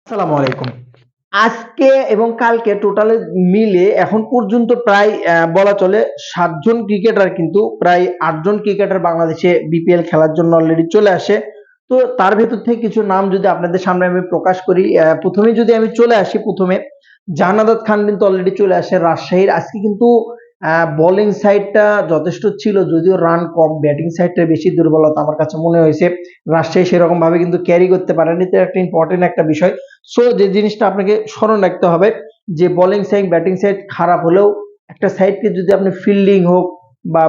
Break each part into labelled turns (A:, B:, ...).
A: আসসালামু আলাইকুম। আজকে এবং কালকে টোটালে মিলে এখন পর্যন্ত প্রায় বলা চলে ৭ জন ক্রিকেটার কিন্তু প্রায় ৮ জন ক্রিকেটার বাংলাদেশে বিপিএল খেলার জন্য অলরেডি চলে আসে। তো তার ভেতর থেকে কিছু নাম যদি আপনাদের সামনে আমি প্রকাশ করি, প্রথমেই যদি আমি চলে আসি, প্রথমে জাহানাদাত খান কিন্তু অলরেডি চলে আসে রাজশাহীর। আজকে কিন্তু বোলিং সাইডটা যথেষ্ট ছিল, যদিও রান কম, ব্যাটিং সাইডটা বেশি দুর্বলতা আমার কাছে মনে হয়েছে। রাজশাহী সেরকম ভাবে কিন্তু ক্যারি করতে পারেনি, তো একটা ইম্পর্টেন্ট একটা বিষয়। সো যে জিনিসটা আপনাকে স্মরণ রাখতে হবে যে বোলিং সাইড ব্যাটিং সাইড খারাপ হলেও একটা সাইডকে যদি আপনি ফিল্ডিং হোক বা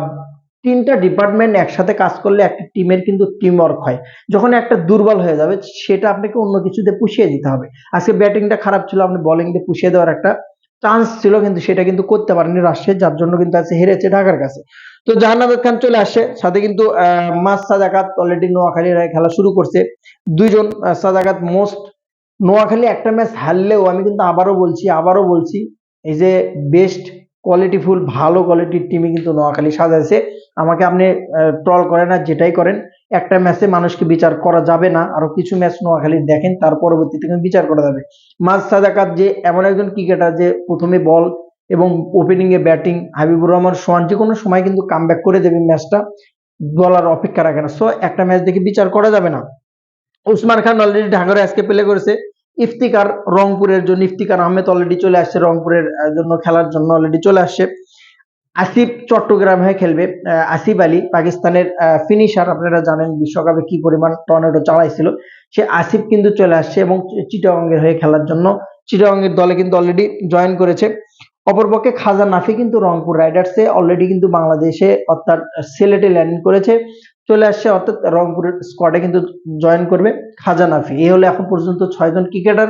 A: তিনটা ডিপার্টমেন্ট একসাথে কাজ করলে একটা টিমের কিন্তু টিম ওয়ার্ক হয়। যখন একটা দুর্বল হয়ে যাবে সেটা আপনাকে অন্য কিছুতে পুষিয়ে দিতে হবে। আজকে ব্যাটিংটা খারাপ ছিল, আপনি বোলিং দিয়ে পুষিয়ে দেওয়ার একটা চান্স ছিল, কিন্তু সেটা কিন্তু করতে পারেনি রাজশাহী, যার জন্য কিন্তু আজকে হেরেছে ঢাকার কাছে। তো জাহানাবাদ খান চলে আসে, সাথে কিন্তু মাস সাদাকাত অলরেডি নোয়াখালীর হয়ে খেলা শুরু করছে। দুইজন সাদাকাত মোস্ট, নোয়াখালী একটা ম্যাচ হারলেও আমি কিন্তু আবারও বলছি এই যে বেস্ট কোয়ালিটিফুল ভালো কোয়ালিটির টিমই কিন্তু নোয়াখালী সাজাইছে। আমাকে আপনি ট্রল করেন আর যেটাই করেন, একটা ম্যাচে মানুষকে বিচার করা যাবে না, আরো কিছু ম্যাচ নোয়াখালীর দেখেন, তার পরবর্তীতে কিন্তু বিচার করা যাবে। মাজ সাদাকাত যে এমন একজন ক্রিকেটার যে প্রথমে বল এবং ওপেনিং এ ব্যাটিং, হাবিবুর রহমান সোহান যে কোনো সময় কিন্তু কামব্যাক করে দেবে ম্যাচটা, বলার অপেক্ষা রাখে না। সো একটা ম্যাচ দেখে বিচার করা যাবে না। উসমান খান অলরেডি ঢাকার আজকে প্লে করেছে। ইফতিকার রংপুরের জন্য, ইফতিকার আহমেদ অলরেডি চলে আসছে রংপুরের জন্য খেলার জন্য অলরেডি চলে আসছে। আসিফ চট্টগ্রাম হয়ে খেলবে। আসিফ আলী পাকিস্তানের ফিনিশার, আপনারা জানেন বিশ্বকাপে কি পরিমাণ টর্নেডো চালাইছিল, সে আসিফ কিন্তু চলে আসছে এবং চিটাগংয়ের হয়ে খেলার জন্য চিটাগংয়ের দলে কিন্তু অলরেডি জয়েন করেছে। অপরপক্ষে খাজা নাফি কিন্তু রংপুর রাইডার্সে অলরেডি কিন্তু বাংলাদেশে অর্থাৎ সিলেটে ল্যান্ড করেছে, চলে আসছে, অর্থাৎ রংপুরের স্কোয়াডে কিন্তু জয়েন করবে খাজা নাফি। এই হলো এখন পর্যন্ত ৬ জন ক্রিকেটার,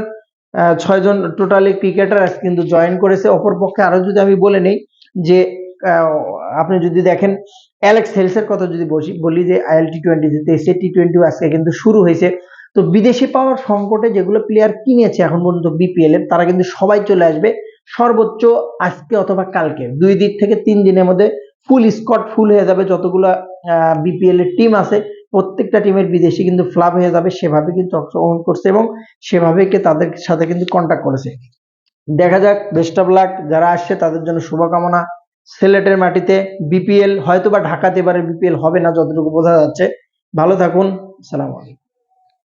A: ৬ জন টোটালি ক্রিকেটার কিন্তু জয়েন করেছে। অপরপক্ষে আরো যদি আমি বলে নেই যে আপনি যদি দেখেন অ্যালেক্স হেলসের কথা যদি বলি যে আইএল টি-20 জিতেছে, টি-20 আজকে কিন্তু শুরু হয়েছে। তো বিদেশি পাওয়ার সংকটে যেগুলো প্লেয়ার কিনেছে এখন পর্যন্ত বিপিএল এর, তারা কিন্তু সবাই চলে আসবে সর্বোচ্চ আজকে অথবা কালকে, ২ দিন থেকে ৩ দিনের মধ্যে ফুল স্কোয়াড ফুল হয়ে যাবে। যতগুলো বিপিএল এর টিম আছে প্রত্যেকটা টিমের বিদেশি কিন্তু ফ্লাপ হয়ে যাবে, সেভাবে কিন্তু অংশগ্রহণ করছে এবং সেভাবে তাদের সাথে কিন্তু কন্ট্যাক্ট করেছে। দেখা যাক, বেস্ট অফ লাক যারা আসছে তাদের জন্য শুভকামনা। সিলেটের মাটিতে বিপিএল হয়তো বা ঢাকাতে এবারে বিপিএল হবে না যতটুকু বোঝা যাচ্ছে। ভালো থাকুন, আসসালামু আলাইকুম।